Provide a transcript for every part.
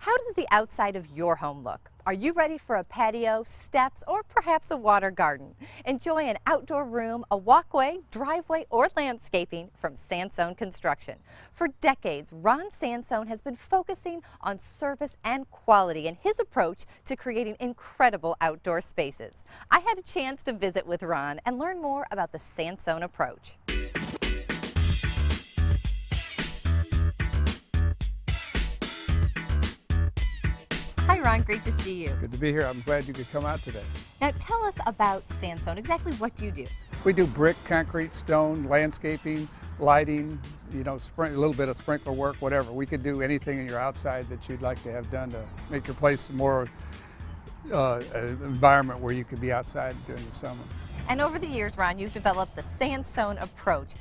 How does the outside of your home look? Are you ready for a patio, steps, or perhaps a water garden? Enjoy an outdoor room, a walkway, driveway, or landscaping from Sansone Construction. For decades, Ron Sansone has been focusing on service and quality in his approach to creating incredible outdoor spaces. I had a chance to visit with Ron and learn more about the Sansone approach. Hi Ron, great to see you. Good to be here. I'm glad you could come out today. Now tell us about Sansone. Exactly what do you do? We do brick, concrete, stone, landscaping, lighting, a little bit of sprinkler work, whatever. We could do anything in your outside that you'd like to have done to make your place more an environment where you could be outside during the summer. And over the years, Ron, you've developed the Sansone approach.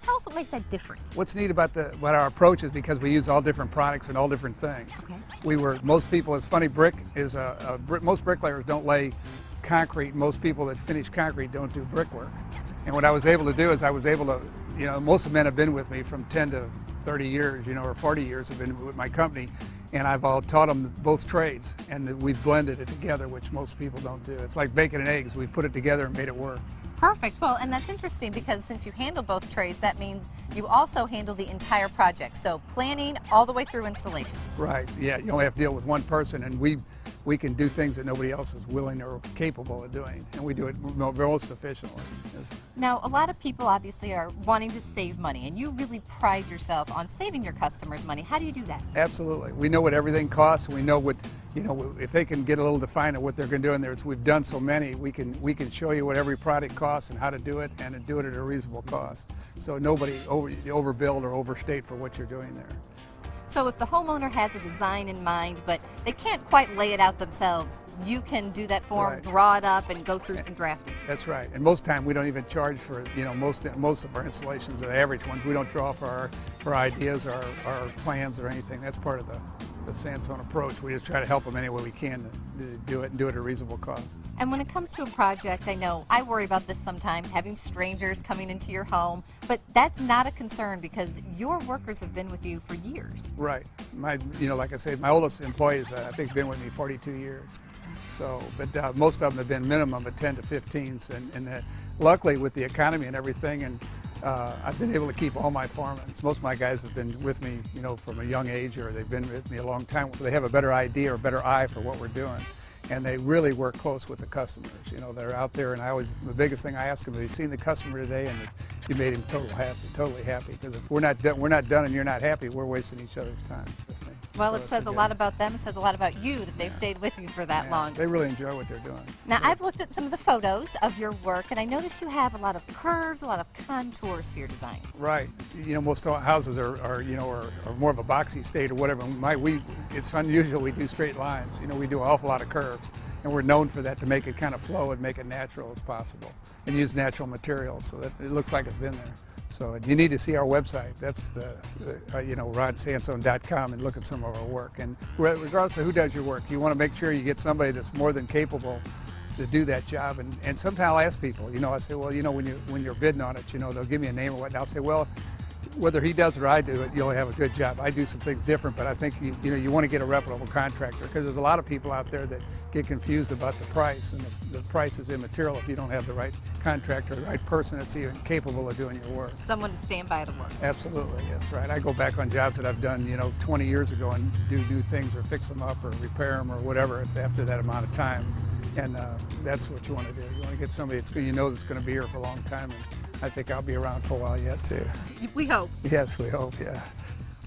Tell us what makes that different. What's neat about our approach is because we use all different products and all different things. Okay. Most people, it's funny, brick is most bricklayers don't lay concrete. Most people that finish concrete don't do brickwork. And what I was able to do is most of the men have been with me from 10 to 30 years, or 40 years have been with my company. And I've taught them both trades, and we've blended it together, which most people don't do. It's like bacon and eggs. We've put it together and made it work. Perfect. Well, and that's interesting because since you handle both trades, that means you also handle the entire project. So planning all the way through installation. Right. Yeah. You only have to deal with one person, and we can do things that nobody else is willing or capable of doing, and we do it most efficiently. Now, a lot of people obviously are wanting to save money, and you really pride yourself on saving your customers money. How do you do that? Absolutely. We know what everything costs. We know what, if they can get a little defined of what they're going to do in there. We've done so many, we can show you what every product costs and how to do it, and do it at a reasonable cost. So nobody overbuild or overstate for what you're doing there. So if the homeowner has a design in mind, but they can't quite lay it out themselves, you can do that for them, draw it up, and go through some drafting. That's right. And most time we don't even charge for, most of our installations, the average ones, we don't draw for our ideas or our plans or anything. That's part of the Sansone approach. We just try to help them any way we can to do it and do it at a reasonable cost. And when it comes to a project, I know I worry about this sometimes, having strangers coming into your home, but that's not a concern because your workers have been with you for years. Right. Like I said, my oldest employees, I think, have been with me 42 years. So, but most of them have been minimum of 10 to 15s, and luckily with the economy and everything, and I've been able to keep all my foremen. Most of my guys have been with me, from a young age, or they've been with me a long time, so they have a better idea or better eye for what we're doing. And they really work close with the customers. They're out there, and the biggest thing I ask them is, have you seen the customer today? And you made him totally happy. Because if we're not done and you're not happy, we're wasting each other's time. Well, it says a lot about them. It says a lot about you that they've stayed with you for that long. They really enjoy what they're doing. Now, I've looked at some of the photos of your work, and I noticed you have a lot of curves, a lot of contours to your design. Right. Most houses are more of a boxy state or whatever. It's unusual we do straight lines. We do an awful lot of curves, and we're known for that, to make it kind of flow and make it natural as possible, and use natural materials so that it looks like it's been there. So you need to see our website. That's rodsansone.com, and look at some of our work. And regardless of who does your work, you want to make sure you get somebody that's more than capable to do that job. And sometimes I'll ask people, I say, well, when you're bidding on it, they'll give me a name or what, and I'll say, well, whether he does or I do it, you'll have a good job. I do some things different, but I think you want to get a reputable contractor, because there's a lot of people out there that get confused about the price, and the price is immaterial if you don't have the right contractor, the right person that's even capable of doing your work. Someone to stand by the work. Absolutely, that's right. I go back on jobs that I've done, 20 years ago, and do new things or fix them up or repair them or whatever after that amount of time. And that's what you want to do. You want to get somebody that's going to be here for a long time. And I think I'll be around for a while yet, too. We hope. Yes, we hope, yeah.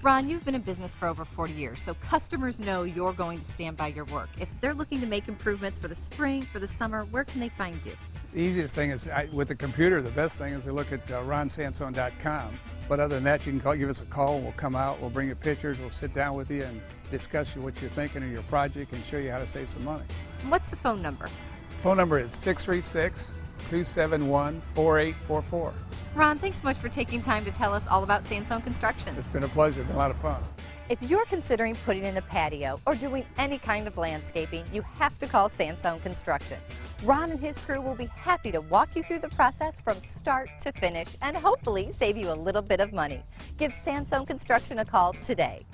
Ron, you've been in business for over 40 years, so customers know you're going to stand by your work. If they're looking to make improvements for the spring, for the summer, where can they find you? The easiest thing is, with the computer, the best thing is to look at ronsansone.com. But other than that, you can give us a call, and we'll come out, we'll bring you pictures, we'll sit down with you and discuss what you're thinking of your project and show you how to save some money. What's the phone number? Phone number is 636-271-4844. Ron, thanks so much for taking time to tell us all about Sansone Construction. It's been a pleasure. It's been a lot of fun. If you're considering putting in a patio or doing any kind of landscaping, you have to call Sansone Construction. Ron and his crew will be happy to walk you through the process from start to finish and hopefully save you a little bit of money. Give Sansone Construction a call today.